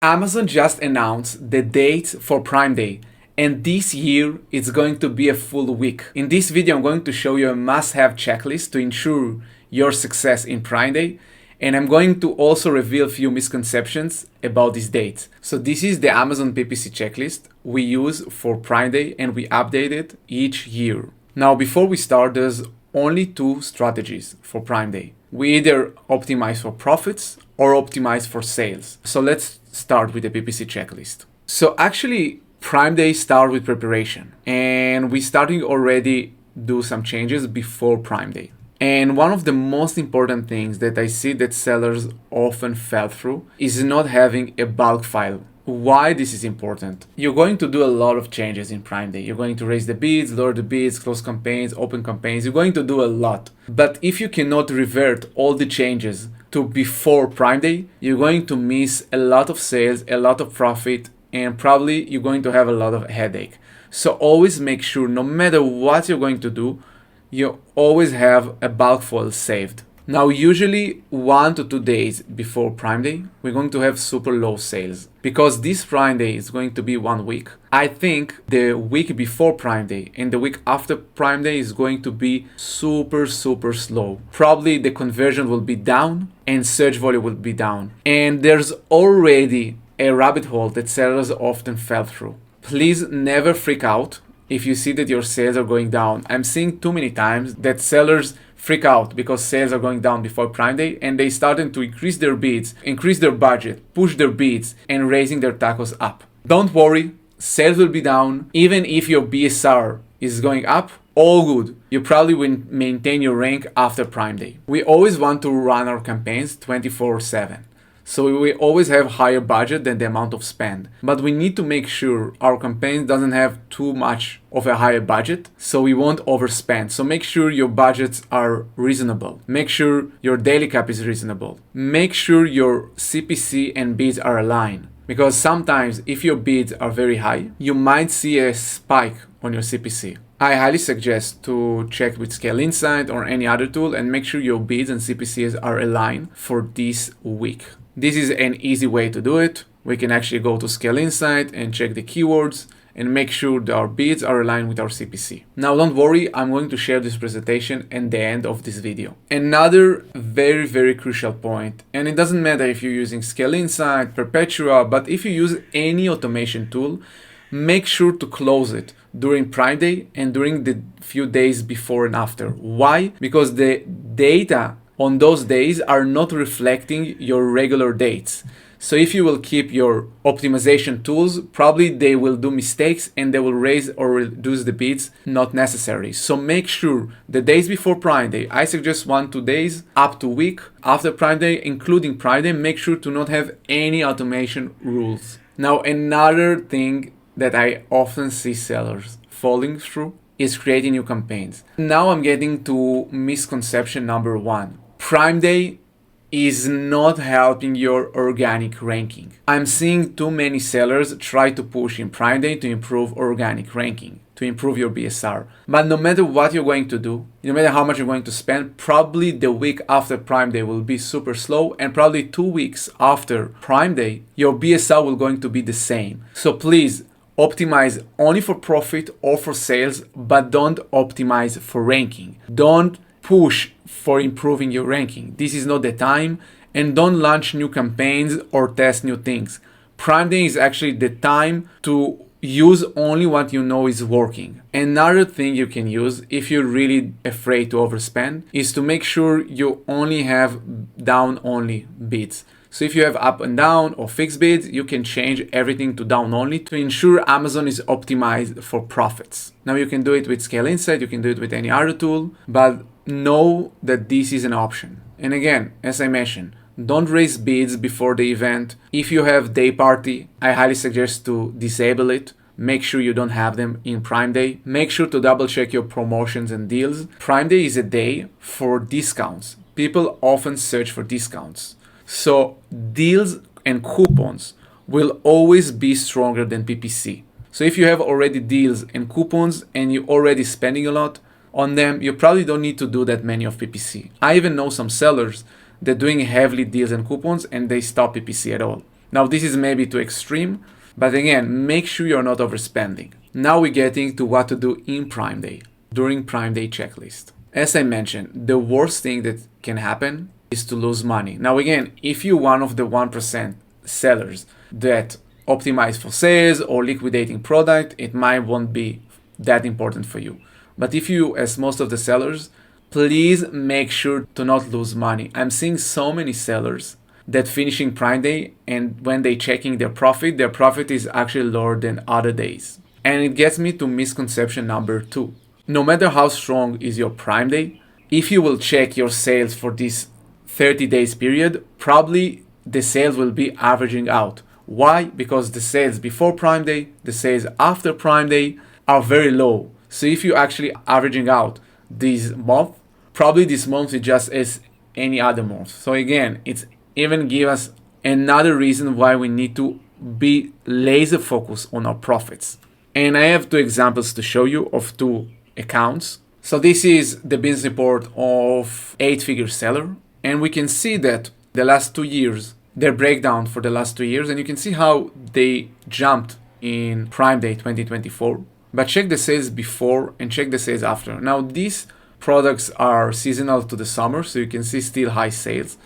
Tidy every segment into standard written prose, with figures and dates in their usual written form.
Amazon just announced the date for Prime Day, and this year it's going to be a full week. In this video, I'm going to show you a must-have checklist to ensure your success in Prime Day, and I'm going to also reveal a few misconceptions about this date. So this is the Amazon PPC checklist we use for Prime Day, and we update it each year. Now, before we start, there's only two strategies for Prime Day. We either optimize for profits or optimize for sales. So let's start with the PPC checklist. So actually, Prime Day start with preparation, and we starting already do some changes before Prime Day. And one of the most important things that I see that sellers often fell through is not having a bulk file. Why this is important? You're going to do a lot of changes in Prime Day. You're going to raise the bids, lower the bids, close campaigns, open campaigns. You're going to do a lot. But if you cannot revert all the changes to before Prime Day, you're going to miss a lot of sales, a lot of profit, and probably you're going to have a lot of headache. So always make sure, no matter what you're going to do, you always have a bulk file saved. Now, usually 1 to 2 days before Prime Day, we're going to have super low sales. Because this Prime Day is going to be 1 week, I think the week before Prime Day and the week after Prime Day is going to be super slow. Probably the conversion will be down and search volume will be down. And there's already a rabbit hole that sellers often fell through. Please never freak out if you see that your sales are going down. I'm seeing too many times that sellers freak out because sales are going down before Prime Day, and they started to increase their bids, increase their budget, push their bids, and raising their tacos up. Don't worry, sales will be down. Even if your BSR is going up, all good. You probably will maintain your rank after Prime Day. We always want to run our campaigns 24/7. So we always have higher budget than the amount of spend. But we need to make sure our campaign doesn't have too much of a higher budget, so we won't overspend. So make sure your budgets are reasonable. Make sure your daily cap is reasonable. Make sure your CPC and bids are aligned. Because sometimes if your bids are very high, you might see a spike on your CPC. I highly suggest to check with Scale Insight or any other tool and make sure your bids and CPCs are aligned for this week. This is an easy way to do it. We can actually go to Scale Insight and check the keywords and make sure that our bids are aligned with our CPC. Now, don't worry, I'm going to share this presentation at the end of this video. Another very crucial point, and it doesn't matter if you're using Scale Insight, Perpetua, but if you use any automation tool, make sure to close it during Prime Day and during the few days before and after. Why? Because the data on those days are not reflecting your regular dates. So if you will keep your optimization tools, probably they will do mistakes and they will raise or reduce the bids not necessary. So make sure the days before Prime Day, I suggest 1-2 days up to a week. After Prime Day, including Prime Day, make sure to not have any automation rules. Now, another thing that I often see sellers falling through is creating new campaigns. Now I'm getting to misconception number 1. Prime Day is not helping your organic ranking. I'm seeing too many sellers try to push in Prime Day to improve organic ranking, to improve your BSR. But no matter what you're going to do, no matter how much you're going to spend, probably the week after Prime Day will be super slow, and probably 2 weeks after Prime Day, your BSR will going to be the same. So please, optimize only for profit or for sales, but don't optimize for ranking. Don't push for improving your ranking. This is not the time, and don't launch new campaigns or test new things. Prime Day is actually the time to use only what you know is working. Another thing you can use if you're really afraid to overspend is to make sure you only have down only bids. So if you have up and down or fixed bids, you can change everything to down only to ensure Amazon is optimized for profits. Now you can do it with Scale Insight, you can do it with any other tool, but know that this is an option. And again, as I mentioned, don't raise bids before the event. If you have day party, I highly suggest to disable it. Make sure you don't have them in Prime Day. Make sure to double check your promotions and deals. Prime Day is a day for discounts. People often search for discounts. So deals and coupons will always be stronger than PPC. So if you have already deals and coupons and you're already spending a lot on them, you probably don't need to do that many of PPC. I even know some sellers that doing heavily deals and coupons and they stop PPC at all. Now this is maybe too extreme, but again, make sure you're not overspending. Now we're getting to what to do in Prime Day, during Prime Day checklist. As I mentioned, the worst thing that can happen is to lose money. Now again, if you're one of the 1% sellers that optimize for sales or liquidating product, it might won't be that important for you. But if you, as most of the sellers, please make sure to not lose money. I'm seeing so many sellers that finishing Prime Day, and when they checking their profit is actually lower than other days. And it gets me to misconception number 2. No matter how strong is your Prime Day, if you will check your sales for this 30 days period, probably the sales will be averaging out. Why? Because the sales before Prime Day, the sales after Prime Day are very low. So if you're actually averaging out this month, probably this month is just as any other month. So again, it's even give us another reason why we need to be laser focused on our profits. And I have 2 examples to show you of 2 accounts. So this is the business report of 8-figure seller. And we can see that the last 2 years, their breakdown for the last 2 years, and you can see how they jumped in Prime Day 2024. But check the sales before and check the sales after. Now these products are seasonal to the summer, so you can see still high sales.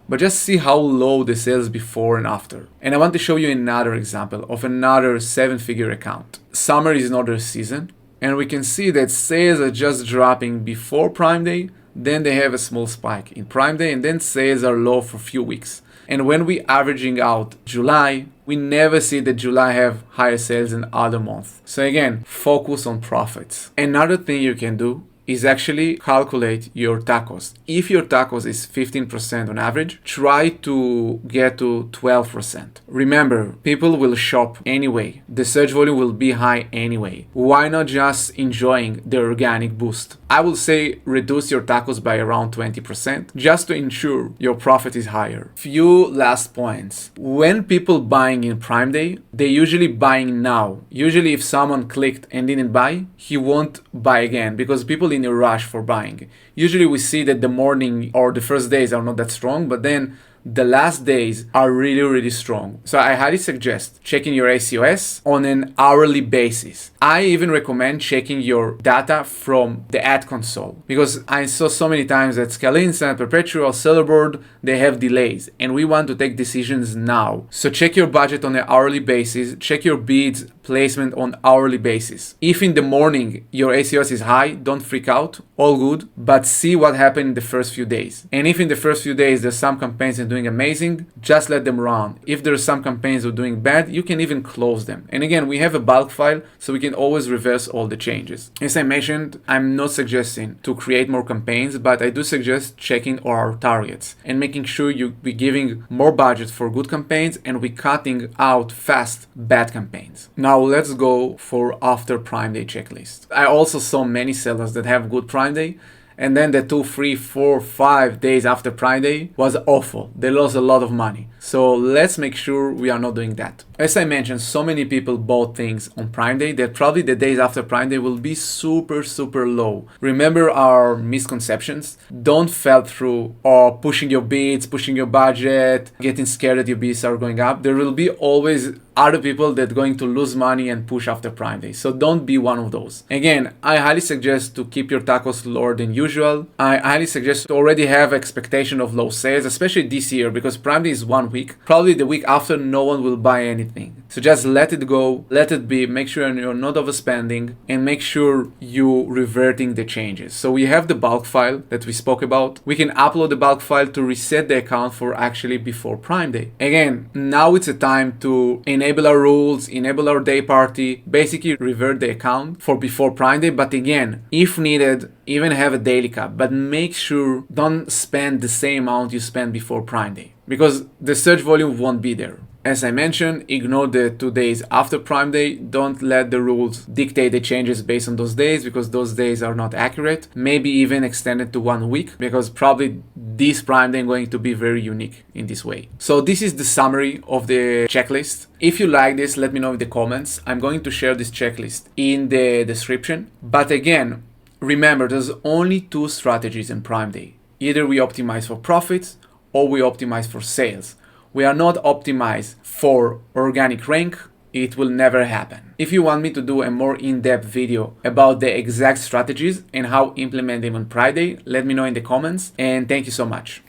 But just see how low the sales before and after. And I want to show you another example of another 7-figure account. Summer is another season, and we can see that sales are just dropping before Prime Day, then they have a small spike in Prime Day, and then sales are low for a few weeks. And when we averaging out July, we never see that July have higher sales than other months. So again, focus on profits. Another thing you can do is actually calculate your tacos. If your tacos is 15% on average, try to get to 12%. Remember, people will shop anyway. The search volume will be high anyway. Why not just enjoying the organic boost? I will say reduce your tacos by around 20% just to ensure your profit is higher. Few last points. When people buying in Prime Day, they're usually buying now. Usually if someone clicked and didn't buy, he won't buy again because people in a rush for buying. Usually we see that the morning or the first days are not that strong, but then the last days are really strong. So I highly suggest checking your ACOS on an hourly basis. I even recommend checking your data from the ad console because I saw so many times that Scalinsa, Perpetual, Sellerboard, they have delays and we want to take decisions now. So check your budget on an hourly basis, check your bids placement on hourly basis. If in the morning your ACOS is high, don't freak out, all good, but see what happened in the first few days. And if in the first few days there's some campaigns that are doing amazing, just let them run. If there's some campaigns that are doing bad, you can even close them. And again, we have a bulk file, so we can always reverse all the changes. As I mentioned, I'm not suggesting to create more campaigns, but I do suggest checking our targets and making sure you be giving more budget for good campaigns and we cutting out fast bad campaigns. Now let's go for after Prime Day checklist. I also saw many sellers that have good Prime Day, and then the 2, 3, 4, 5 days after Prime Day was awful. They lost a lot of money. So let's make sure we are not doing that. As I mentioned, so many people bought things on Prime Day that probably the days after Prime Day will be super low. Remember our misconceptions? Don't fall through or pushing your bids, pushing your budget, getting scared that your bids are going up. There will be always other people that are going to lose money and push after Prime Day. So don't be one of those. Again, I highly suggest to keep your tacos lower than usual. I highly suggest to already have expectation of low sales, especially this year, because Prime Day is 1 week. Probably the week after, no one will buy anything. So just let it go, let it be, make sure you're not overspending, and make sure you reverting the changes. So we have the bulk file that we spoke about. We can upload the bulk file to reset the account for actually before Prime Day. Again, now it's a time to enable our rules, enable our day party, basically revert the account for before Prime Day. But again, if needed, even have a daily cap, but make sure don't spend the same amount you spent before Prime Day because the search volume won't be there. As I mentioned, ignore the 2 days after Prime Day. Don't let the rules dictate the changes based on those days because those days are not accurate. Maybe even extend it to 1 week because probably this Prime Day is going to be very unique in this way. So this is the summary of the checklist. If you like this, let me know in the comments. I'm going to share this checklist in the description. But again, remember, there's only 2 strategies in Prime Day. Either we optimize for profits or we optimize for sales. we are not optimized for organic rank, it will never happen. If you want me to do a more in-depth video about the exact strategies and how implement them on Friday, let me know in the comments, and thank you so much.